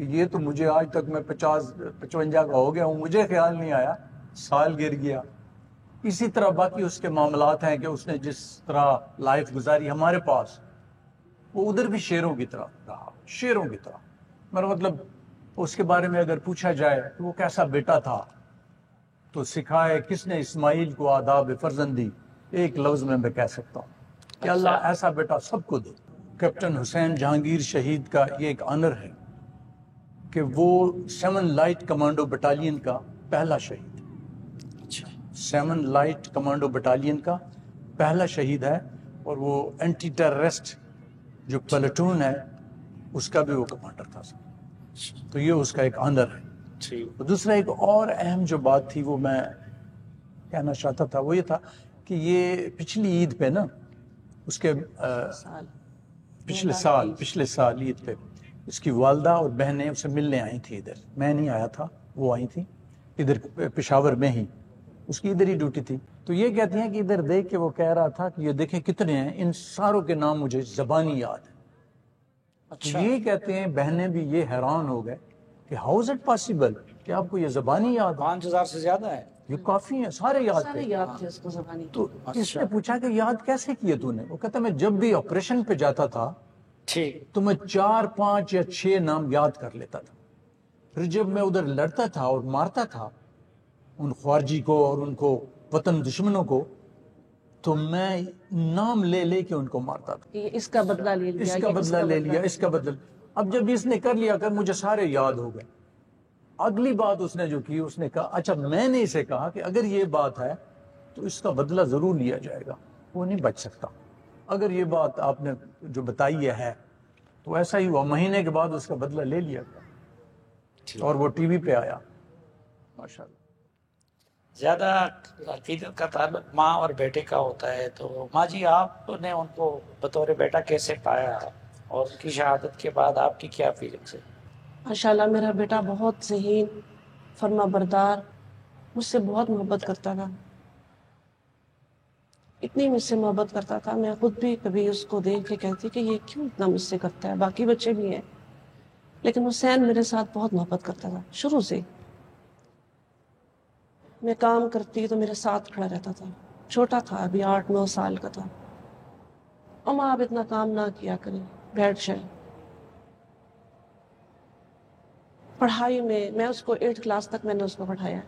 کہ یہ تو مجھے آج تک میں 55 کا ہو گیا ہوں، مجھے خیال نہیں آیا، سال گر گیا۔ اسی طرح باقی اس کے معاملات ہیں کہ اس نے جس طرح لائف گزاری ہمارے پاس، وہ ادھر بھی شیروں کی طرح رہا، شیروں کی طرح۔ میرا مطلب اس کے بارے میں اگر پوچھا جائے کہ وہ کیسا بیٹا تھا، تو سکھائے کس نے اسماعیل کو آداب فرزندی، ایک لفظ میں کہہ سکتا ہوں کہ اللہ ایسا بیٹا سب کو دے۔ کیپٹن حسین جہانگیر شہید کا یہ ایک آنر ہے کہ وہ 7 لائٹ کمانڈو بٹالین کا پہلا شہید، 7 لائٹ کمانڈو بٹالین کا پہلا شہید ہے، اور وہ اینٹی ٹیررسٹ جو پلٹون ہے اس کا بھی وہ کمانڈر تھا۔ تو یہ اس کا ایک آنر ہے۔ دوسرا ایک اور اہم جو بات تھی وہ میں کہنا چاہتا تھا، وہ یہ تھا کہ یہ پچھلی عید پہ نا، اس کے پچھلے سال عید پہ اس کی والدہ اور بہنیں اسے ملنے آئی تھی ادھر، میں نہیں آیا تھا، وہ آئی تھی ادھر پشاور میں ہی، اس کی ادھر ہی ڈیوٹی تھی۔ تو یہ کہتی ہیں کہ ادھر دیکھ کے وہ کہہ رہا تھا کہ یہ دیکھیں کتنے ہیں، ان ساروں کے نام مجھے زبانی یاد ہے۔ یہ کہتے ہیں بہنیں بھی یہ حیران ہو گئے کہ ہاؤ از اٹ پاسبل کہ آپ کو یہ زبانی یاد؟ 5000 سے زیادہ ہے، یہ کافی ہیں، سارے یاد تھے اس کو زبانی۔ تو اس نے پوچھا کہ یاد کیسے کیے تو نے؟ وہ کہتا میں جب بھی آپریشن پہ جاتا تھا تو میں 4 5 یا 6 نام یاد کر لیتا تھا، پھر جب میں ادھر لڑتا تھا اور مارتا تھا ان خارجی کو اور ان کو وطن دشمنوں کو، تو میں نام لے لے کے ان کو مارتا تھا، اس کا بدلہ لے لیا، اس کا بدلہ لے لیا، اس کا بدلہ۔ اب جب اس نے کر لیا کر مجھے سارے یاد ہو گئے۔ اگلی بات اس نے جو کی، اس نے کہا اچھا میں نے اسے کہا کہ اگر یہ بات ہے تو اس کا بدلہ ضرور لیا جائے گا، وہ نہیں بچ سکتا۔ اگر یہ بات آپ نے جو بتائی ہے تو ایسا ہی ہوا، مہینے کے بعد اس کا بدلہ لے لیا گیا اور وہ ٹی وی پہ آیا، ماشاءاللہ۔ زیادہ عقیدت کا تعلق ماں اور بیٹے کا ہوتا ہے، تو ماں جی آپ نے ان کو بطور بیٹا کیسے پایا، اور ان کی شہادت کے بعد آپ کی کیا فیلنگس ہے؟ ماشاءاللہ میرا بیٹا بہت ذہین، فرما بردار، مجھ سے بہت محبت کرتا تھا، اتنی مجھ سے محبت کرتا تھا، میں خود بھی کبھی اس کو دیکھ کے کہتی کہ یہ کیوں اتنا مجھ سے کرتا ہے، باقی بچے بھی ہیں، لیکن حسین میرے ساتھ بہت محبت کرتا تھا شروع سے۔ میں کام کرتی تو میرے ساتھ کھڑا رہتا تھا، چھوٹا تھا، ابھی 8 9 سال کا تھا، اماں آپ اتنا کام نہ کیا کریں، بیٹھ جائیں۔ پڑھائی میں اس کو 8 کلاس تک میں نے اس کو پڑھایا،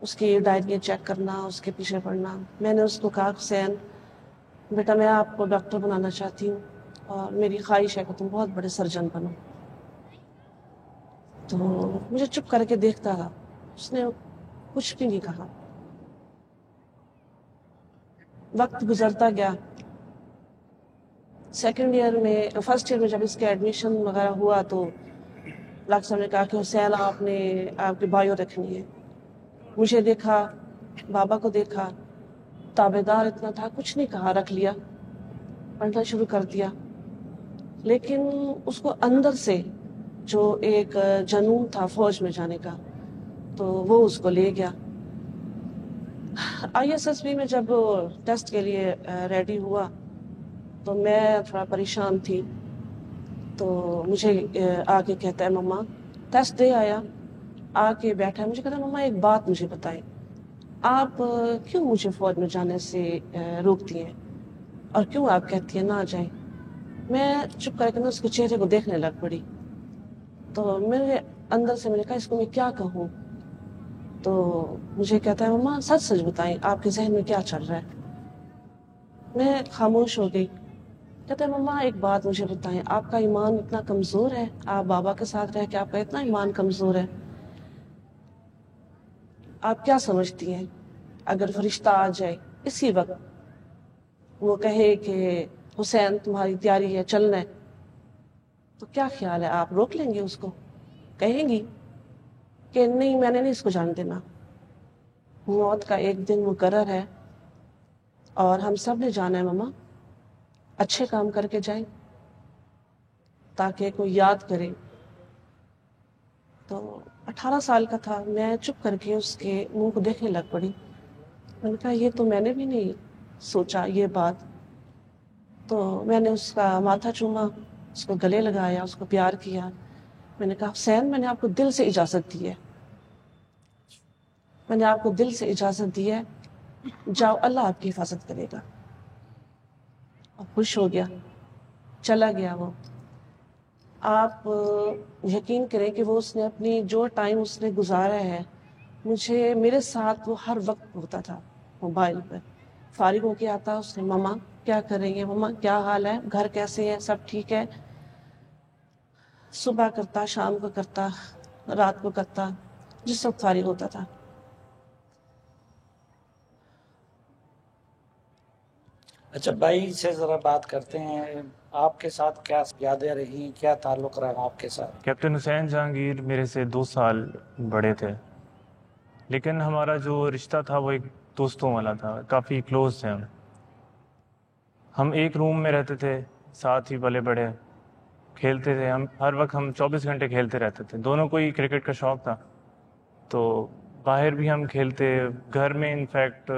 اس کی ڈائریاں چیک کرنا، اس کے پیچھے پڑھنا۔ میں نے اس کو کہا حسین بیٹا میں آپ کو ڈاکٹر بنانا چاہتی ہوں اور میری خواہش ہے کہ تم بہت بڑے سرجن بنو۔ تو مجھے چپ کر کے دیکھتا رہا، اس نے کچھ بھی نہیں کہا۔ وقت گزرتا گیا، سیکنڈ ایئر میں، فرسٹ ایئر میں جب اس کے ایڈمیشن وغیرہ ہوا تو ڈاکٹر صاحب نے کہا کہ حسین آپ کی بائیو رکھنی ہے۔ مجھے دیکھا، بابا کو دیکھا، تابعدار اتنا تھا، کچھ نہیں کہا، رکھ لیا، پڑھنا شروع کر دیا۔ لیکن اس کو اندر سے جو ایک جنون تھا فوج میں جانے کا، تو وہ اس کو لے گیا۔ ISSB میں جب ٹیسٹ کے لیے ریڈی ہوا تو میں تھوڑا پریشان تھی، تو مجھے آ کے کہتا ہے مما، ٹیسٹ دے آیا، آ کے بیٹھا ہے، مجھے کہتا ہے مما ایک بات مجھے بتائیں، آپ کیوں مجھے فوج میں جانے سے روکتی ہیں اور کیوں آپ کہتی ہیں نہ جائیں؟ میں چپ کر کے اس کے چہرے کو دیکھنے لگ پڑی، تو میرے اندر سے میں نے کہا اس کو میں کیا کہوں؟ تو مجھے کہتا ہے مما سچ سچ بتائیں آپ کے ذہن میں کیا چل رہا ہے؟ میں خاموش ہو گئی۔ کہتا ہے مما ایک بات مجھے بتائیں، آپ کا ایمان اتنا کمزور ہے، آپ بابا کے ساتھ رہ کے آپ کا اتنا ایمان کمزور ہے، آپ کیا سمجھتی ہیں اگر فرشتہ آ جائے اسی وقت وہ کہے کہ حسین تمہاری تیاری ہے چلنا ہے، تو کیا خیال ہے آپ روک لیں گے اس کو؟ کہیں گی کہ نہیں میں نے نہیں اس کو جان دینا، موت کا ایک دن مقرر ہے اور ہم سب نے جانا ہے مما، اچھے کام کر کے جائیں تاکہ کوئی یاد کرے۔ تو 18 سال کا تھا، میں چپ کر کے اس کے منہ کو دیکھنے لگ پڑی۔ میں نے کہا یہ تو میں نے بھی نہیں سوچا یہ بات۔ تو میں نے اس کا ماتھا چوما، اس کو گلے لگایا, اس کو پیار کیا. میں نے کہا حسین میں نے آپ کو دل سے اجازت دی ہے, میں نے آپ کو دل سے اجازت دی ہے, جاؤ اللہ آپ کی حفاظت کرے گا. اور خوش ہو گیا, چلا گیا وہ. آپ یقین کریں کہ وہ اس نے اپنی جو ٹائم اس نے گزارا ہے, مجھے میرے ساتھ وہ ہر وقت ہوتا تھا موبائل پہ. فارغ ہو کے آتا, اس نے ماما کیا کر رہی ہیں, ماما کیا حال ہے, گھر کیسے ہے, سب ٹھیک ہے. صبح کرتا, شام کو کرتا, رات کو کرتا, جس وقت فارغ ہوتا تھا. اچھا بھائی سے ذرا بات کرتے ہیں, آپ کے ساتھ کیا یادیں رہی, کیا تعلق رہا آپ کے ساتھ؟ کیپٹن حسین جہانگیر میرے سے 2 سال بڑے تھے, لیکن ہمارا جو رشتہ تھا وہ ایک دوستوں والا تھا, کافی کلوز تھے. ہم ایک روم میں رہتے تھے, ساتھ ہی پلے بڑے, کھیلتے تھے ہم ہر وقت, ہم 24 گھنٹے کھیلتے رہتے تھے. دونوں کو ہی کرکٹ کا شوق تھا, تو باہر بھی ہم کھیلتے, گھر میں انفیکٹ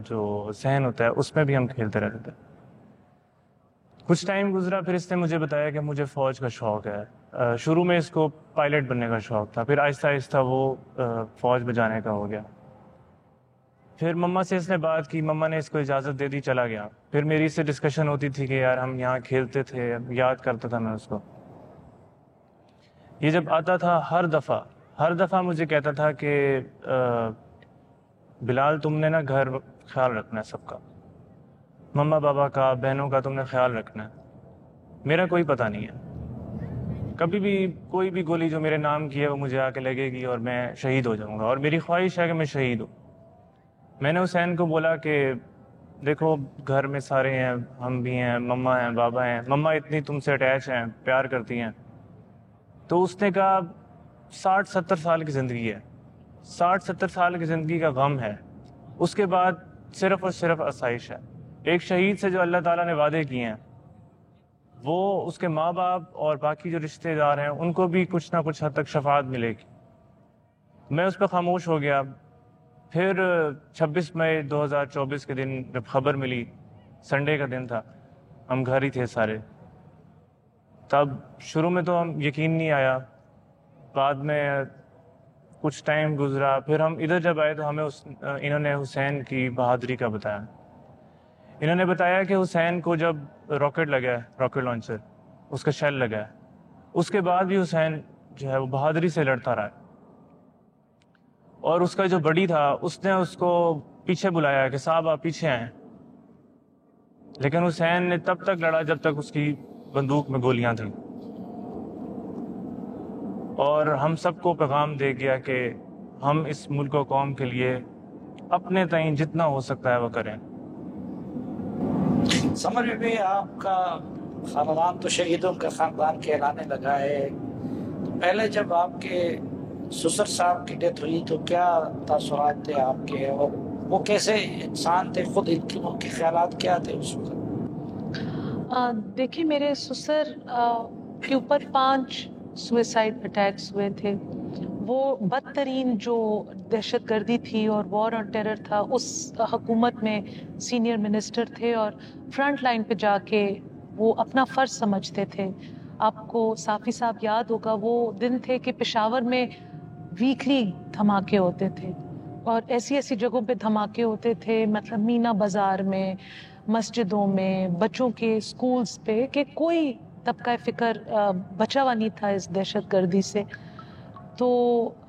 جو صحن ہوتا ہے اس میں بھی ہم کھیلتے رہتے تھے. کچھ ٹائم گزرا, پھر اس نے مجھے بتایا کہ مجھے فوج کا شوق ہے. شروع میں اس کو پائلٹ بننے کا شوق تھا, پھر آہستہ آہستہ وہ فوج بجانے کا ہو گیا. پھر مما سے اس نے بات کی, مما نے اس کو اجازت دے دی, چلا گیا. پھر میری اس سے ڈسکشن ہوتی تھی کہ یار ہم یہاں کھیلتے تھے, یاد کرتا تھا میں اس کو. یہ جب آتا تھا ہر دفعہ مجھے کہتا تھا کہ بلال تم نے نا گھر خیال رکھنا ہے سب کا, مما بابا کا, بہنوں کا تم نے خیال رکھنا ہے. میرا کوئی پتہ نہیں ہے, کبھی بھی کوئی بھی گولی جو میرے نام کی ہے وہ مجھے آ کے لگے گی اور میں شہید ہو جاؤں گا, اور میری خواہش ہے کہ میں شہید ہوں. میں نے حسین کو بولا کہ دیکھو گھر میں سارے ہیں, ہم بھی ہیں, مما ہیں, بابا ہیں, مما اتنی تم سے اٹیچ ہیں, پیار کرتی ہیں. تو اس نے کہا 60-70 سال کی زندگی ہے, 60-70 سال کی زندگی کا غم ہے, اس کے بعد صرف اور صرف آسائش ہے. ایک شہید سے جو اللہ تعالیٰ نے وعدے کیے ہیں, وہ اس کے ماں باپ اور باقی جو رشتہ دار ہیں ان کو بھی کچھ نہ کچھ حد تک شفاعت ملے گی. میں اس پہ خاموش ہو گیا. پھر 26 مئی 2024 کے دن جب خبر ملی, سنڈے کا دن تھا, ہم گھر ہی تھے سارے, تب شروع میں تو ہم یقین نہیں آیا, بعد میں کچھ ٹائم گزرا, پھر ہم ادھر جب آئے تو ہمیں انہوں نے حسین کی بہادری کا بتایا. انہوں نے بتایا کہ حسین کو جب راکٹ لگا ہے, راکٹ لانچر, اس کا شیل لگا ہے, اس کے بعد بھی حسین جو ہے وہ بہادری سے لڑتا رہا. اور اس کا جو بڑی تھا اس نے اس کو پیچھے بلایا کہ صاحب آپ پیچھے آئیں, لیکن حسین نے تب تک لڑا جب تک اس کی بندوق میں گولیاں تھیں. اور ہم سب کو پیغام دے گیا کہ ہم اس ملک و قوم کے لیے اپنے تئیں جتنا ہو سکتا ہے وہ کریں. سمجھ میں آپ کا خاندان تو شہیدوں کا خاندان کہلانے لگا ہے. پہلے جب آپ کے سسر صاحب کی ڈیتھ ہوئی تو کیا تاثرات تھے آپ کے, اور وہ کیسے انسان تھے, خود ان کے خیالات کیا تھے اس وقت؟ دیکھیں میرے سسر کے اوپر 5 سوئسائڈ اٹیکس ہوئے تھے. وہ بدترین جو دہشت گردی تھی اور وار آن ٹیرر تھا, اس حکومت میں سینئر منسٹر تھے اور فرنٹ لائن پہ جا کے وہ اپنا فرض سمجھتے تھے. آپ کو صافی صاحب یاد ہوگا وہ دن تھے کہ پشاور میں ویکلی دھماکے ہوتے تھے, اور ایسی ایسی جگہوں پہ دھماکے ہوتے تھے, مطلب مینا بازار میں, مسجدوں میں, بچوں کے سکولز پہ, کہ کوئی طبقہ فکر بچا ہوا نہیں تھا اس دہشت گردی سے. تو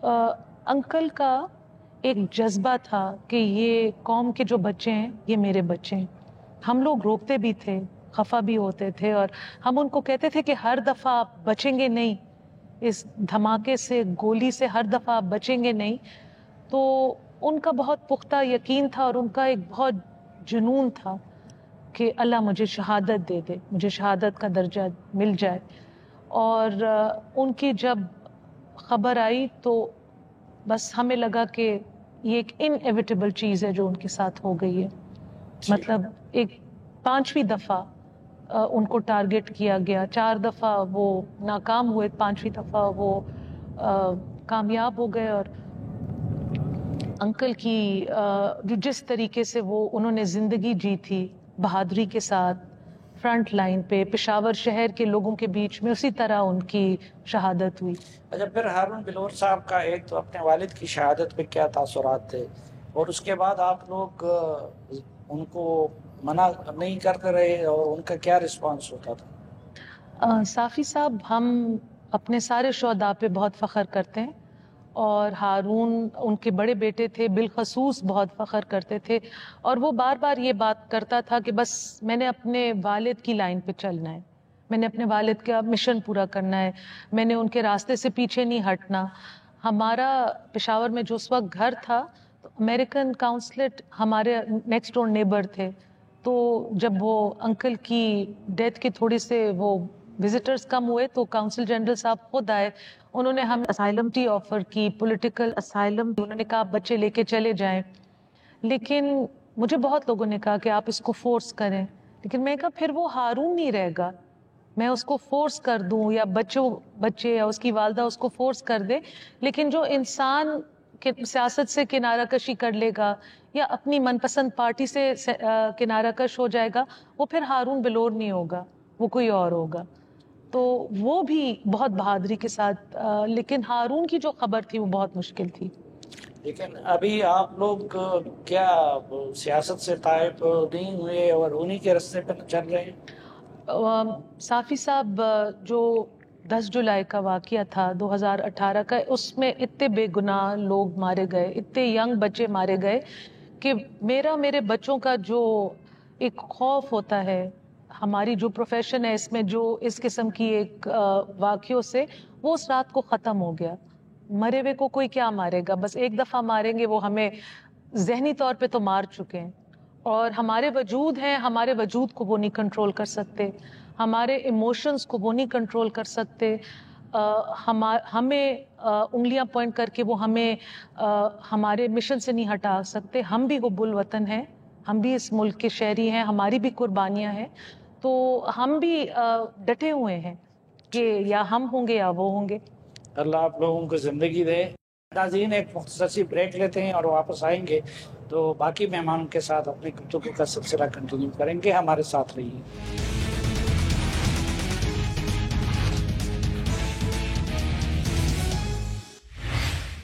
انکل کا ایک جذبہ تھا کہ یہ قوم کے جو بچے ہیں یہ میرے بچے ہیں. ہم لوگ روکتے بھی تھے, خفا بھی ہوتے تھے, اور ہم ان کو کہتے تھے کہ ہر دفعہ آپ بچیں گے نہیں اس دھماکے سے, گولی سے, ہر دفعہ آپ بچیں گے نہیں. تو ان کا بہت پختہ یقین تھا اور ان کا ایک بہت جنون تھا کہ اللہ مجھے شہادت دے دے, مجھے شہادت کا درجہ مل جائے. اور ان کی جب خبر آئی تو بس ہمیں لگا کہ یہ ایک انایویٹیبل چیز ہے جو ان کے ساتھ ہو گئی ہے. مطلب ایک 5ویں دفعہ ان کو ٹارگٹ کیا گیا, 4 دفعہ وہ ناکام ہوئے, 5ویں دفعہ وہ کامیاب ہو گئے. اور انکل کی جس طریقے سے انہوں نے زندگی جی تھی بہادری کے ساتھ, فرنٹ لائن پہ پشاور شہر کے لوگوں کے بیچ میں اسی طرح ان کی شہادت ہوئی. اچھا، پھر ہارون بلور صاحب کا ایک تو اپنے والد کی شہادت پہ کیا تاثرات تھے، اور اس کے بعد آپ لوگ ان کو منع نہیں کرتے رہے اور ان کا کیا رسپانس ہوتا تھا؟ صافی صاحب، ہم اپنے سارے شہداء پہ بہت فخر کرتے ہیں، اور ہارون ان کے بڑے بیٹے تھے، بالخصوص بہت فخر کرتے تھے، اور وہ بار بار یہ بات کرتا تھا کہ بس میں نے اپنے والد کی لائن پہ چلنا ہے، میں نے اپنے والد کا مشن پورا کرنا ہے، میں نے ان کے راستے سے پیچھے نہیں ہٹنا. ہمارا پشاور میں جو اس وقت گھر تھا، امریکن کاؤنسلیٹ ہمارے نیکسٹ ڈور نیبر تھے، تو جب وہ انکل کی ڈیتھ کے تھوڑی سے وہ وزٹرز کم ہوئے تو کاؤنسل جنرل صاحب خود آئے، انہوں نے ہمیں اسائلم ٹی آفر کی، پولیٹیکل اسائلم، انہوں نے کہا آپ بچے لے کے چلے جائیں. لیکن مجھے بہت لوگوں نے کہا کہ آپ اس کو فورس کریں، لیکن میں کہا پھر وہ ہارون نہیں رہے گا، میں اس کو فورس کر دوں یا بچے یا اس کی والدہ اس کو فورس کر دے، لیکن جو انسان سیاست سے کنارہ کشی کر لے گا یا اپنی من پسند پارٹی سے کنارہ کش ہو جائے گا، وہ پھر ہارون بلور نہیں ہوگا، وہ کوئی اور ہوگا. تو وہ بھی بہت بہادری کے ساتھ، لیکن ہارون کی جو خبر تھی وہ بہت مشکل تھی. لیکن ابھی آپ لوگ کیا سیاست سے طائب نہیں ہوئے اور انہی کے رستے پہ چل رہے ہیں؟ صافی صاحب، جو 10 جولائی کا واقعہ تھا 2018 کا، اس میں اتنے بے گناہ لوگ مارے گئے، اتنے ینگ بچے مارے گئے کہ میرے بچوں کا جو ایک خوف ہوتا ہے، ہماری جو پروفیشن ہے اس میں جو اس قسم کی ایک واقعوں سے، وہ اس رات کو ختم ہو گیا. مرے ہوئے کو کوئی کیا مارے گا، بس ایک دفعہ ماریں گے، وہ ہمیں ذہنی طور پہ تو مار چکے ہیں، اور ہمارے وجود ہیں، ہمارے وجود کو وہ نہیں کنٹرول کر سکتے، ہمارے ایموشنز کو وہ نہیں کنٹرول کر سکتے. ہمیں انگلیاں پوائنٹ کر کے وہ ہمیں ہمارے مشن سے نہیں ہٹا سکتے. ہم بھی حب الوطن ہیں، ہم بھی اس ملک کے شہری ہیں، ہماری بھی قربانیاں ہیں، تو ہم بھی ڈٹے ہوئے ہیں کہ یا ہم ہوں گے یا وہ ہوں گے. اللہ آپ لوگوں کو زندگی دے. ناظرین، ایک مختصر سی بریک لیتے ہیں اور واپس آئیں گے تو باقی مہمانوں کے ساتھ اپنی گفتگو کا سلسلہ کنٹینیو کریں گے. ہمارے ساتھ رہیے.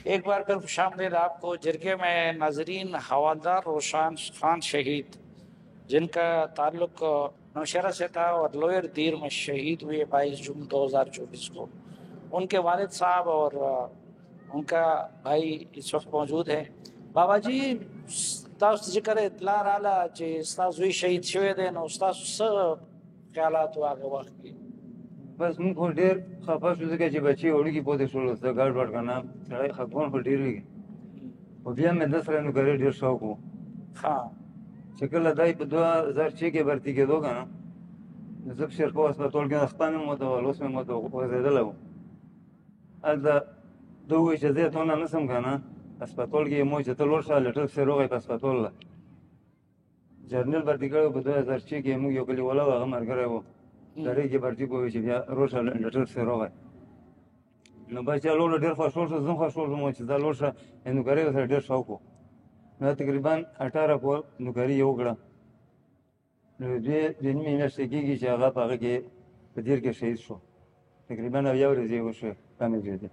ایک بار پھر خوش آمدید آپ کو. جرگے میں ناظرین حوالدار روشان خان شہید، جن کا تعلق نوشہرہ سے تھا اور لوئر دیر میں شہید ہوئے 22 جون 2024 کو، ان کے والد صاحب اور ان کا بھائی اس وقت موجود ہے. بابا جی، تاسو ذکر اطلاع رالا چې استاد زوی شهید شوی دی، نو تاسو څه خیالات هغه وخت کې؟ بس موږ خو ډېر خفه شو ځکه چې بچي وړوکي پاتې شول، زه ګډوډ که نه سړی خفګان خو ډېر وي، خو بیا مې ده سره نوکرۍ ډېر شوق و. چې کله دی په 2006 کې برتي کېدو که نه، زه په شیرپور هسپتال کې خپه مې وتول، اوس مې وغځېدلی و. هلته ده ووایي چې زه یې تونه نسم که نه، هسپتال کې یې مو چې ته لوړ شه لیټر پسې روغی په هسپتال له جرنیل برتي کړی و. په 2006 کې موږ یو کلیواله و، هغه ملګری و، لړۍ کې برتي کوي چې بیا روغ شه لیټر پسې روغی. نو بس چې لوړ ډېر خوشحال شو، زه هم خوشحال شوم چې دا لوړ شه. نوکرۍ ورسره ډېر شوق و. نو تقریبا 18 کور نوکري یې وکړه. نو دوه نیمې میاشتې کېږي چې هغه په هغه کې په دیر کې شهید شو. تقریبا 90 ورځې یې وشوې کامل شهید.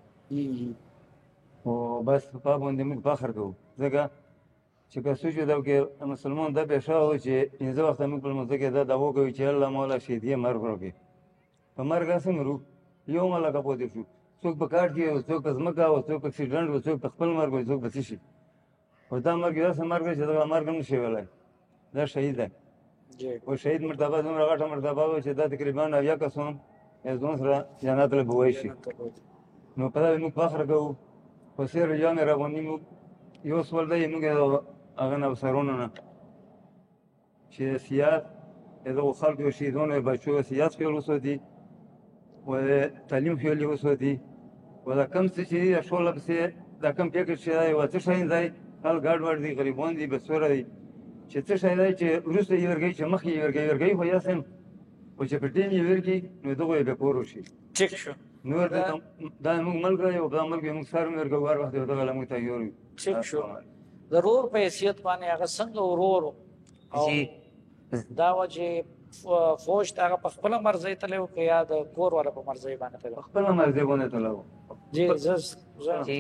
خو بس په باندې موږ فخر کوو، ځکه چې که څه شو دا کې مسلمان دا پیشه و چې 15 وخته موږ په لمانځه کې دا دعوا کوي چې الله مولا شهیدي مرګ وکړي. په مرګ هسې مرو، یو ملکه پاتې شو، څوک په کار کې و، څوک په ځمکه و، څوک په اکسیډنټ و، څوک په خپل مرګ و، څوک په څه شي. خو دا مرګ داسې مرګ دی چې دغه مرګ هم نشي ویلی، دا شهید دی. خو شهید مرتبه دومره غټه مرتبه وه چې دا تقریبا 90 کسان ځان سره جنت له بوی شي. نو په دا موږ فخر کوو. خو سیر جان رواني موږ یو سوال دی موږ هغه نه افسرانو نه چې سیاست د دغو خلکو شهیدانو بچو سیاست خیال وساتي و تعلیم خیال وساتي و دا کم څه چې دي د شوله پسې دا کم فکر چې دی و څه شی دی، خلک ګډوډ دي، غریبان دي، بسوره دي، چې څه شی دی چې وروسته یې ورکوي، چې مخکې یې ورکوي خو یاست هم، خو چې په ټیم یې ورکړي نو دغو یې بېکور وشي. ٹھیک شو. نور دا موږ ملک دی او دا ملک موږ سر مې ورکوو، هر وخت یو دغه له موږ تیار وي. ٹھیک شو. ضرور په حیثیت باندې هغه څنګه ورور او دا و چې فوج ته هغه په خپل مرزي تلو که یا د کور والا په مرزي باندې تلو؟ خپل مرزي باندې تلو. جی چې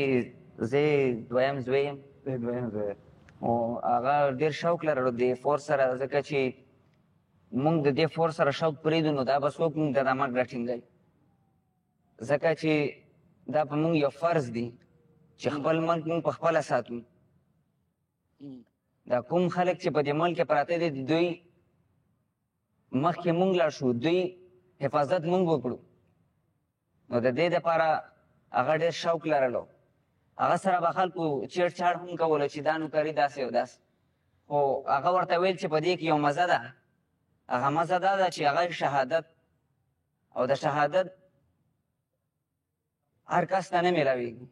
زه دویم زوی یم او هغه ډېر شوق لرلو د فورس سره، ځکه چې موږ د دې فورس سره شوق پرېږدو نو دا به څوک موږ ته دا مرګ راټینګوي، ځکه چې دا په موږ یو فرض دی چې خپل ملک موږ په خپله ساتو. دا کوم خلک چې په دې ملک کې پراته دي د دوی مخکې موږ لاړ شو، دوی حفاظت موږ وکړو، نو د دې دپاره هغه ډېر شوق لرلو. هغه سره به خلکو چیړ چاړ هم کولو چې دا نوکري داسې او داسې، خو هغه ورته ویل چې په دې کې یو مزه ده. هغه مزه دا ده چې هغه شهادت، او د شهادت ہر کس ته نه میلاویږي.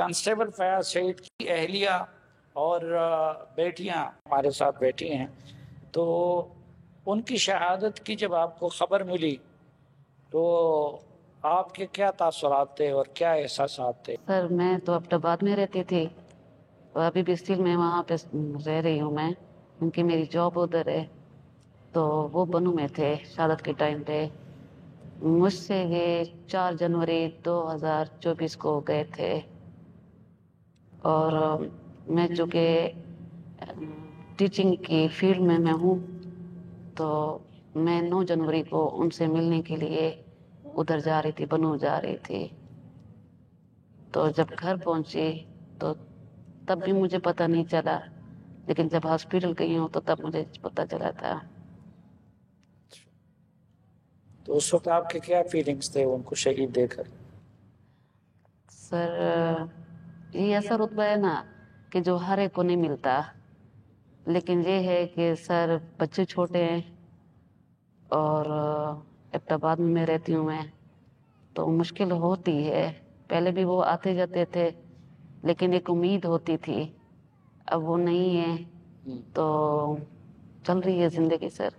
کانسٹیبل فیاض شہید کی اہلیہ اور بیٹیاں ہمارے ساتھ بیٹھی ہیں، تو ان کی شہادت کی جب آپ کو خبر ملی تو آپ کے کیا تاثرات تھے اور کیا احساسات تھے؟ سر میں تو اب آباد میں رہتی تھی اور ابھی بھی اسٹل میں وہاں پہ رہ رہی ہوں میں، کیونکہ میری جاب ادھر ہے. تو وہ بنو میں تھے شہادت کے ٹائم پہ. مجھ سے یہ 4 جنوری 2024 کو گئے تھے، اور میں چونکہ ٹیچنگ کی فیلڈ میں ہوں تو میں 9 جنوری کو ان سے ملنے کے لیے ادھر جا رہی تھی، بنو جا رہی تھی. تو جب گھر پہنچی تو تب بھی مجھے پتہ نہیں چلا، لیکن جب ہاسپٹل گئی ہوں تو تب مجھے پتہ چلا تھا. تو اس وقت آپ کے کیا فیلنگز تھے ان کو شہید دے کر؟ سر یہ ایسا رتبہ ہے نا کہ جو ہر ایک کو نہیں ملتا، لیکن یہ ہے کہ سر بچے چھوٹے ہیں اور ایبٹ آباد میں رہتی ہوں میں، تو مشکل ہوتی ہے. پہلے بھی وہ آتے جاتے تھے لیکن ایک امید ہوتی تھی، اب وہ نہیں ہے تو چل رہی ہے زندگی سر.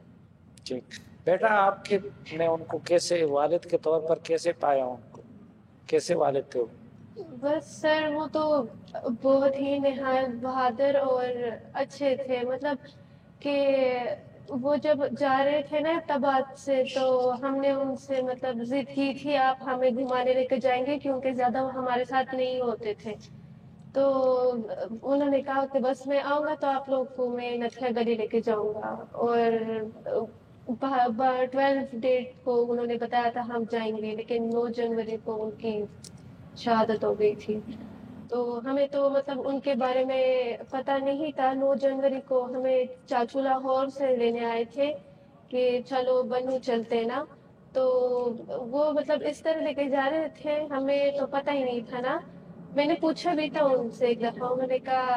جی بیٹا، آپ کے نے ان کو کیسے والد کے طور پر کیسے پایا، ان کو کیسے والد تھے وہ؟ بس سر وہ تو بہت ہی نہایت بہادر اور اچھے تھے، مطلب کہ وہ جب جا رہے تھے نا ابتاباد سے تو ہم نے ان سے مطلب ضد کی تھی آپ ہمیں گھمانے لے کے جائیں گے، کیونکہ زیادہ وہ ہمارے ساتھ نہیں ہوتے تھے. تو انہوں نے کہا کہ بس میں آؤں گا تو آپ لوگ کو میں نتھیا گلی لے کے جاؤں گا، اور 12 ڈیٹ کو انہوں نے بتایا تھا ہم جائیں گے، لیکن 9 جنوری کو ان کی شہادت ہو گئی تھی. تو ہمیں تو مطلب ان کے بارے میں پتہ نہیں تھا. 9 جنوری کو ہمیں چاچو لاہور سے لینے آئے تھے کہ چلو بنو چلتے نا، تو وہ مطلب اس طرح لے کے جا رہے تھے، ہمیں تو پتہ ہی نہیں تھا نا. میں نے پوچھا بھی تھا ان سے ایک دفعہ، انہوں نے کہا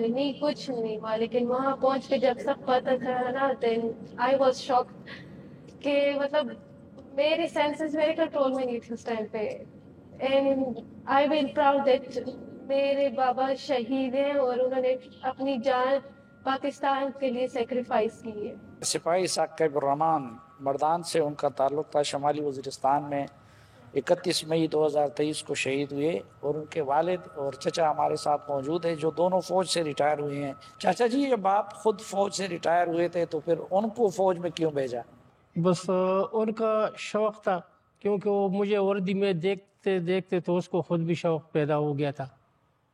نہیں کچھ نہیں ہوا، لیکن وہاں پہنچ کے جب سب پتہ تھا نا دین آئی واز شاکڈ کہ مطلب میری سینسز میرے کنٹرول میں نہیں تھی اس ٹائم پہ. And I well proud that میرے بابا شہید ہیں اور انہوں نے اپنی جان پاکستان کے لیے سیکریفائس کی ہے. سپاہی ثاقب الرحمان مردان سے ان کا تعلق تھا، شمالی وزیرستان میں 31 مئی 2023 کو شہید ہوئے، اور ان کے والد اور چچا ہمارے ساتھ موجود ہیں جو دونوں فوج سے ریٹائر ہوئے ہیں. چاچا جی، جب آپ خود فوج سے ریٹائر ہوئے تھے تو پھر ان کو فوج میں کیوں بھیجا؟ بس ان کا شوق تھا، کیونکہ وہ مجھے وردی میں دیکھتے دیکھتے تو اس کو خود بھی شوق پیدا ہو گیا تھا.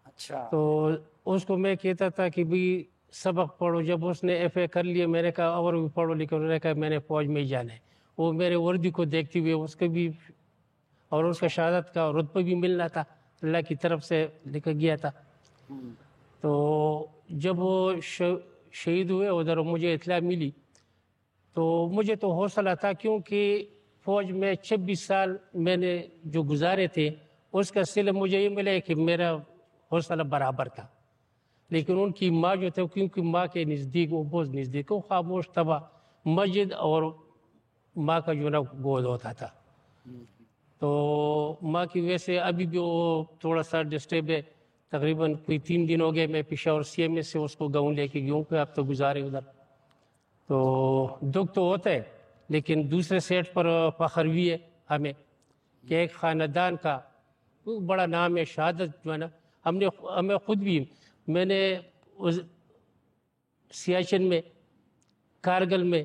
اچھا. تو اس کو میں کہتا تھا کہ بھی سبق پڑھو. جب اس نے ایف اے کر لیے میں نے کہا اور بھی پڑھو، لیکن انہوں نے کہا میں نے فوج میں ہی جانا ہے. وہ میرے وردی کو دیکھتے ہوئے اس کے بھی اور اس کا شہادت کا رتبہ بھی ملنا تھا، اللہ کی طرف سے لکھا گیا تھا. تو جب وہ شہید ہوئے ادھر مجھے اطلاع ملی تو مجھے تو حوصلہ تھا، کیونکہ فوج میں 26 سال میں نے جو گزارے تھے اس کا صلہ مجھے یہ ملا کہ میرا حوصلہ برابر تھا. لیکن ان کی ماں جو تھے، کیونکہ ماں کے نزدیک وہ بہت نزدیک، وہ خاموش تباہ مسجد اور ماں کا جو نا گود ہوتا تھا. تو ماں کی وجہ سے ابھی بھی وہ تھوڑا سا ڈسٹرب ہے. تقریباً کوئی 3 دن ہو گئے میں پشاور سی ایم ایس سے اس کو گاؤں لے کے گیا کہ اب تو گزارے ادھر. تو دکھ تو ہوتا ہے، لیکن دوسرے سیٹ پر فخر بھی ہے ہمیں کہ ایک خاندان کا بڑا نام ہے. شہادت جو ہے نا ہمیں خود بھی، میں نے سیاچن میں، کارگل میں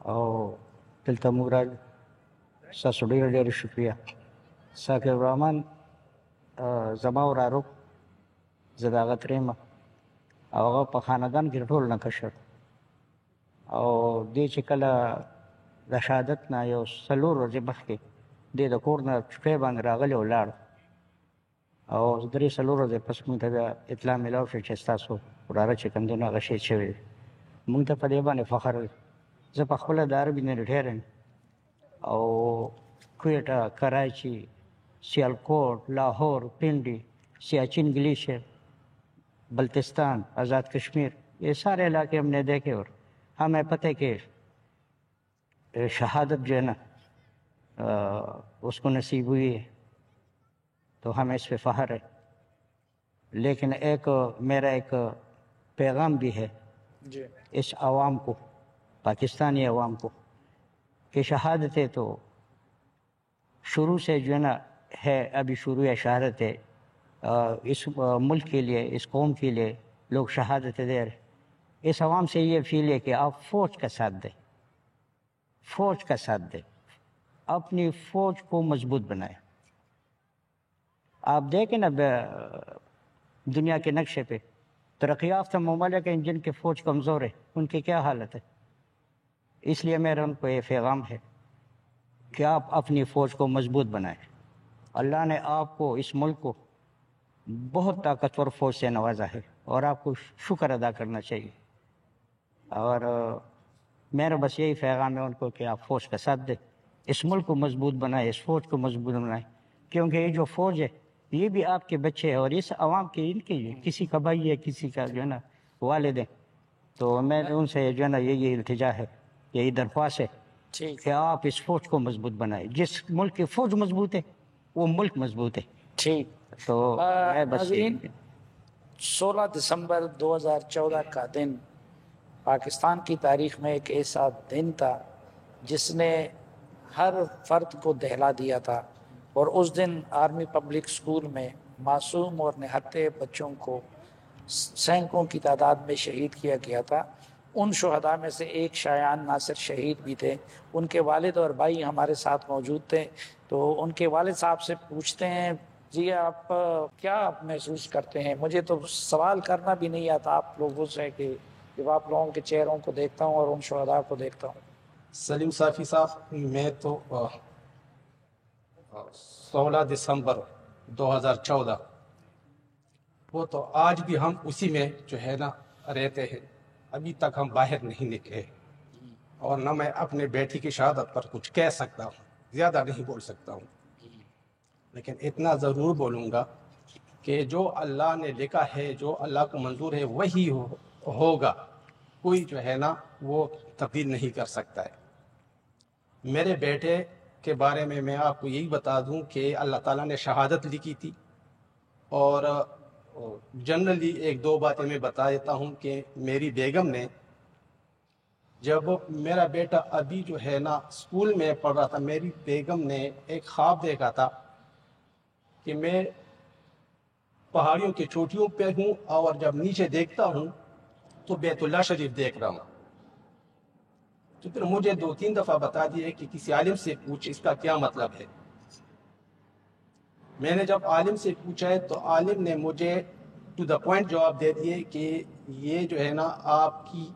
او دلته موږ راځو. تاسو ډېر شکریہ. ساقي الرحمن زما ورارو زه د هغه ترېمه او هغه په خاندان کې ټول نه کشر او دې چې کله د شهادت نه یو 4 ورځې مخکې دې د کور نه چوکۍ باندې راغلی ولاړ او 3-4 ورځې پس موږ ته اطلاع میلاو شوه چې ستاسو وراره چې کوم دی نو هغه شهید شوی دی. موږ ته په دې باندې فخر دی. زه په خپله د عربي نه ریټایر یم او کویټه، کراچی، سیالکوٹ، لاہور، پنڈی، سیاچن گلیشیر، بلتستان، آزاد کشمیر، یہ سارے علاقے ہم نے دیکھے اور ہمیں پتہ کہ شہادت جو ہے نا اس کو نصیب ہوئی ہے تو ہمیں اس پہ فخر ہے. لیکن میرا ایک پیغام بھی ہے اس عوام کو، پاکستانی عوام کو، کہ شہادتیں تو شروع سے جو ہے نا ہے، ابھی شروع ہے شہادت ہے. اس ملک کے لیے، اس قوم کے لیے لوگ شہادت دے رہے. اس عوام سے یہ فیل ہے کہ آپ فوج کا ساتھ دیں، فوج کا ساتھ دیں، اپنی فوج کو مضبوط بنائیں. آپ دیکھیں نا دنیا کے نقشے پہ ترقی یافتہ ممالک ہیں جن کے فوج کمزور ہے، ان کی کیا حالت ہے. اس لیے میرا ان کو یہ پیغام ہے کہ آپ اپنی فوج کو مضبوط بنائیں. اللہ نے آپ کو، اس ملک کو بہت طاقتور فوج سے نوازا ہے اور آپ کو شکر ادا کرنا چاہیے. اور میرا بس یہی پیغام ہے ان کو کہ آپ فوج کا ساتھ دیں، اس ملک کو مضبوط بنائیں، اس فوج کو مضبوط بنائیں. کیونکہ یہ جو فوج ہے یہ بھی آپ کے بچے ہیں اور اس عوام کے، ان کے کسی کا بھائی ہے، کسی کا جو ہے نا والد ہے. تو میں ان سے جو ہے نا یہی التجا ہے، یہی درخواست ہے کہ آپ اس فوج کو مضبوط بنائیں. جس ملک کی فوج مضبوط ہے وہ ملک مضبوط ہے. ٹھیک. تو میں بس 16 دسمبر 2014 کا دن پاکستان کی تاریخ میں ایک ایسا دن تھا جس نے ہر فرد کو دہلا دیا تھا. اور اس دن آرمی پبلک سکول میں معصوم اور نہتے بچوں کو سینکڑوں کی تعداد میں شہید کیا گیا تھا. ان شہداء میں سے ایک شایان ناصر شہید بھی تھے. ان کے والد اور بھائی ہمارے ساتھ موجود تھے. تو ان کے والد صاحب سے پوچھتے ہیں، جی آپ کیا محسوس کرتے ہیں؟ مجھے تو سوال کرنا بھی نہیں آتا آپ لوگوں سے کہ جب آپ لوگوں کے چہروں کو دیکھتا ہوں اور ان شہداء کو دیکھتا ہوں. سلیم صافی صاحب، میں تو 16 دسمبر 2014 وہ تو آج بھی ہم اسی میں جو ہے نا رہتے ہیں. ابھی تک ہم باہر نہیں نکلے اور نہ میں اپنے بیٹی کی شہادت پر کچھ کہہ سکتا ہوں، زیادہ نہیں بول سکتا ہوں. لیکن اتنا ضرور بولوں گا کہ جو اللہ نے لکھا ہے، جو اللہ کو منظور ہے وہی ہوگا. کوئی جو ہے نا وہ تبدیل نہیں کر سکتا ہے. میرے بیٹے کے بارے میں آپ کو یہی بتا دوں کہ اللہ تعالیٰ نے شہادت لکھی تھی. اور جنرلی 1-2 باتیں میں بتا دیتا ہوں کہ میری بیگم نے، جب میرا بیٹا ابھی جو ہے نا اسکول میں پڑھ رہا تھا، میری بیگم نے ایک خواب دیکھا تھا کہ میں پہاڑیوں کی چوٹیوں پہ ہوں اور جب نیچے دیکھتا ہوں تو بیت اللہ شریف دیکھ رہا ہوں. تو پھر مجھے 2-3 دفعہ بتا دیے کہ کسی عالم سے پوچھ اس کا کیا مطلب ہے. میں نے جب عالم سے پوچھا ہے تو عالم نے مجھے ٹو دا پوائنٹ جواب دے دیے کہ یہ جو ہے نا آپ کی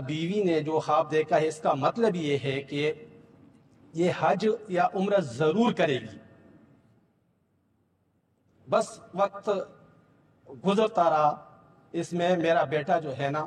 بیوی نے جو خواب دیکھا ہے اس کا مطلب یہ ہے کہ یہ حج یا عمرہ ضرور کرے گی. بس وقت گزرتا رہا، اس میں میرا بیٹا جو ہے نا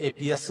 APS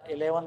11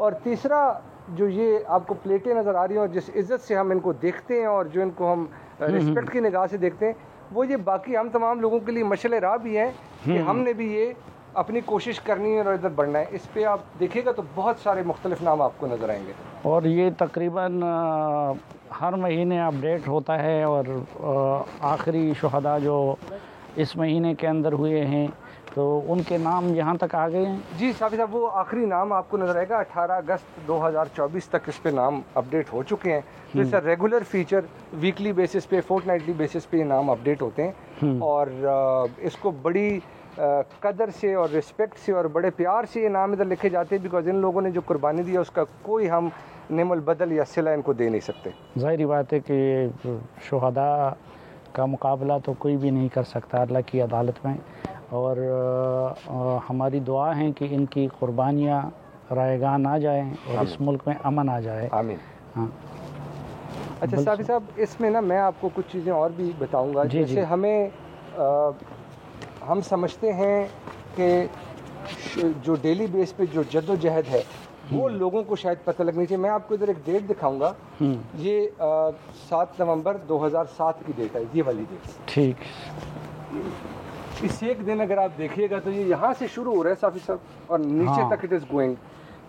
اور تیسرا جو یہ آپ کو پلیٹیں نظر آ رہی ہیں اور جس عزت سے ہم ان کو دیکھتے ہیں اور جو ان کو ہم رسپیکٹ کی نگاہ سے دیکھتے ہیں، وہ یہ باقی ہم تمام لوگوں کے لیے مشعل راہ بھی ہیں کہ ہم نے بھی یہ اپنی کوشش کرنی ہے اور ادھر بڑھنا ہے. اس پہ آپ دیکھیے گا تو بہت سارے مختلف نام آپ کو نظر آئیں گے. اور یہ تقریباً ہر مہینے اپڈیٹ ہوتا ہے، اور آخری شہداء جو اس مہینے کے اندر ہوئے ہیں تو ان کے نام یہاں تک آ گئے ہیں. جی صافی صاحب، وہ آخری نام آپ کو نظر آئے گا 18 اگست 2024 تک اس پہ نام اپڈیٹ ہو چکے ہیں. تو اس کا ریگولر فیچر ویکلی بیسس پہ، فورٹ نائٹلی بیسس پہ یہ نام اپڈیٹ ہوتے ہیں، اور اس کو بڑی قدر سے اور رسپیکٹ سے اور بڑے پیار سے یہ نام ادھر لکھے جاتے ہیں، بیکاز ان لوگوں نے جو قربانی دی ہے اس کا کوئی ہم نعم البدل یا صلہ ان کو دے نہیں سکتے. ظاہری بات ہے کہ شہداء کا مقابلہ تو کوئی بھی نہیں کر سکتا اللہ کی عدالت میں، اور ہماری دعا ہے کہ ان کی قربانیاں رائگان آ جائیں اور اس ملک میں امن آ جائے. آمین. ہاں اچھا صافی صاحب، اس میں نا میں آپ کو کچھ چیزیں اور بھی بتاؤں گا. جیسے ہم سمجھتے ہیں کہ جو ڈیلی بیس پہ جو جد و جہد ہے وہ لوگوں کو شاید پتہ لگنی چاہیے. میں آپ کو ادھر ایک ڈیٹ دکھاؤں گا، یہ 7 نومبر 2007 کی ڈیٹ ہے، یہ والی ڈیٹ. ٹھیک. اس ایک دن اگر آپ دیکھیے گا تو یہ یہاں سے شروع ہو رہا ہے صافی صاحب اور نیچے تک اٹ از گوئنگ.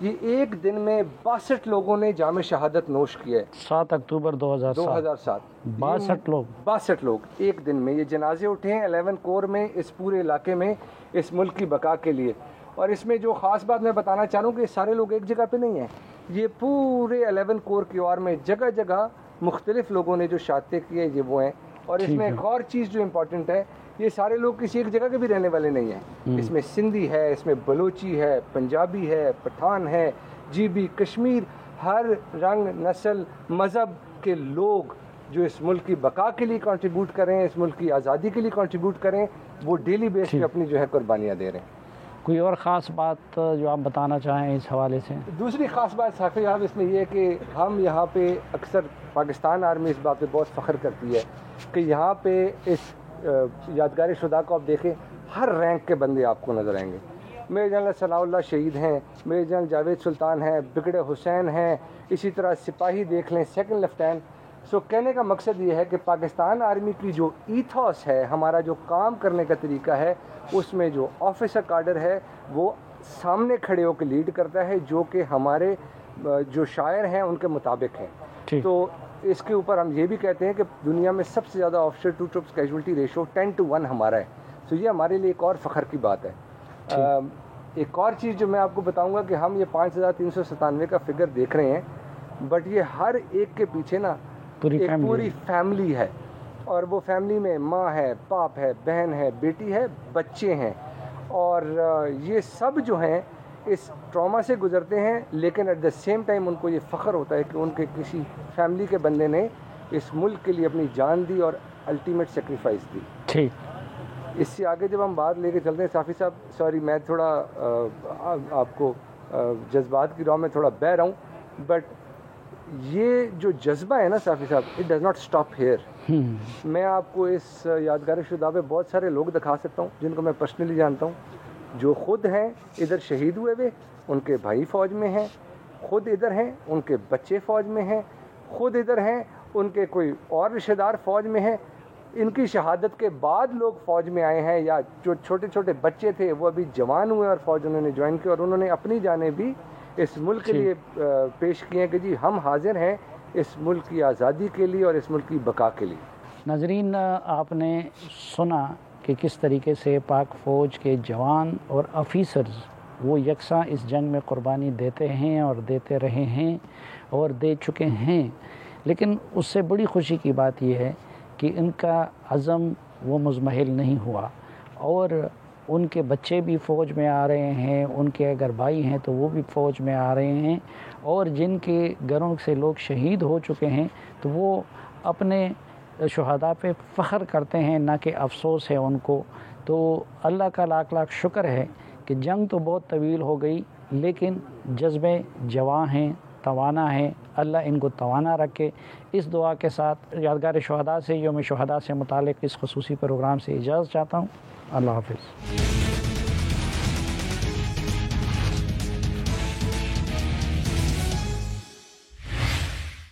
یہ ایک دن میں 62 لوگوں نے جام شہادت نوش کیا ہے. 7 اکتوبر 2007 62 لوگ ایک دن میں. یہ جنازے اٹھے ہیں 11 کور میں، اس پورے علاقے میں، اس ملک کی بقا کے لیے. اور اس میں جو خاص بات میں بتانا چاہ رہا ہوں کہ سارے لوگ ایک جگہ پہ نہیں ہیں. یہ پورے 11 کور کی اور میں جگہ جگہ مختلف لوگوں نے جو شہادتیں کی ہیں یہ وہ ہیں. اور اس میں ایک اور چیز جو امپورٹنٹ ہے، یہ سارے لوگ کسی ایک جگہ کے بھی رہنے والے نہیں ہیں. اس میں سندھی ہے، اس میں بلوچی ہے، پنجابی ہے، پٹھان ہے، جی بی، کشمیر، ہر رنگ، نسل، مذہب کے لوگ جو اس ملک کی بقا کے لیے کنٹریبیوٹ کریں، اس ملک کی آزادی کے لیے کنٹریبیوٹ کریں، وہ ڈیلی بیس پہ اپنی جو ہے قربانیاں دے رہے ہیں. کوئی اور خاص بات جو آپ بتانا چاہیں اس حوالے سے؟ دوسری خاص بات صافی صاحب اس میں یہ ہے کہ ہم یہاں پہ اکثر پاکستان آرمی اس بات پہ بہت فخر کرتی ہے کہ یہاں پہ اس یادگار شہداء کو آپ دیکھیں، ہر رینک کے بندے آپ کو نظر آئیں گے. میجر جنرل ثناء اللہ شہید ہیں، میجر جنرل جاوید سلطان ہیں، بگڑے حسین ہیں، اسی طرح سپاہی دیکھ لیں، سیکنڈ لیفٹیننٹ. سو کہنے کا مقصد یہ ہے کہ پاکستان آرمی کی جو ایتھوس ہے، ہمارا جو کام کرنے کا طریقہ ہے، اس میں جو آفیسر کاڈر ہے وہ سامنے کھڑے ہو کے لیڈ کرتا ہے، جو کہ ہمارے جو شاعر ہیں ان کے مطابق ہیں. تو اس کے اوپر ہم یہ بھی کہتے ہیں کہ دنیا میں سب سے زیادہ officer to troops casualty ratio 10:1 ہمارا ہے. تو یہ ہمارے لیے ایک اور فخر کی بات ہے. ایک اور چیز جو میں آپ کو بتاؤں گا کہ ہم یہ 5397 کا فگر دیکھ رہے ہیں، بٹ یہ ہر ایک کے پیچھے نا ایک پوری فیملی ہے، اور وہ فیملی میں ماں ہے، باپ ہے، بہن ہے، بیٹی ہے، بچے ہیں، اور یہ سب جو ہیں اس ٹراما سے گزرتے ہیں، لیکن ایٹ دا سیم ٹائم ان کو یہ فخر ہوتا ہے کہ ان کے کسی فیملی کے بندے نے اس ملک کے لیے اپنی جان دی اور الٹیمیٹ سیکریفائس دی. ٹھیک. اس سے آگے جب ہم بات لے کے چلتے ہیں صافی صاحب، سوری میں تھوڑا آپ کو جذبات کی راہ میں تھوڑا بہہ رہا ہوں، بٹ یہ جو جذبہ ہے نا صافی صاحب، it does not stop here. میں آپ کو اس یادگار شہداء پہ بہت سارے لوگ دکھا سکتا ہوں جن کو میں پرسنلی جانتا ہوں، جو خود ہیں ادھر شہید ہوئے ہوئے، ان کے بھائی فوج میں ہیں، خود ادھر ہیں ان کے بچے فوج میں ہیں، خود ادھر ہیں ان کے کوئی اور رشتہ دار فوج میں ہیں. ان کی شہادت کے بعد لوگ فوج میں آئے ہیں، یا جو چھوٹے چھوٹے بچے تھے وہ ابھی جوان ہوئے اور فوج انہوں نے جوائن کی، اور انہوں نے اپنی جانیں بھی اس ملک کے لیے پیش کی ہیں کہ جی ہم حاضر ہیں اس ملک کی آزادی کے لیے اور اس ملک کی بقا کے لیے. ناظرین، آپ نے سنا کہ کس طریقے سے پاک فوج کے جوان اور آفیسرز وہ یکساں اس جنگ میں قربانی دیتے ہیں اور دیتے رہے ہیں اور دے چکے ہیں. لیکن اس سے بڑی خوشی کی بات یہ ہے کہ ان کا عزم وہ مزمحل نہیں ہوا، اور ان کے بچے بھی فوج میں آ رہے ہیں، ان کے اگر بھائی ہیں تو وہ بھی فوج میں آ رہے ہیں، اور جن کے گھروں سے لوگ شہید ہو چکے ہیں تو وہ اپنے شہداء پہ فخر کرتے ہیں، نہ کہ افسوس ہے ان کو. تو اللہ کا لاکھ لاکھ شکر ہے کہ جنگ تو بہت طویل ہو گئی، لیکن جذبے جواں ہیں، توانا ہیں. اللہ ان کو توانا رکھے. اس دعا کے ساتھ یادگار شہداء سے، یوم شہداء سے متعلق اس خصوصی پروگرام سے اجازت چاہتا ہوں. اللہ حافظ.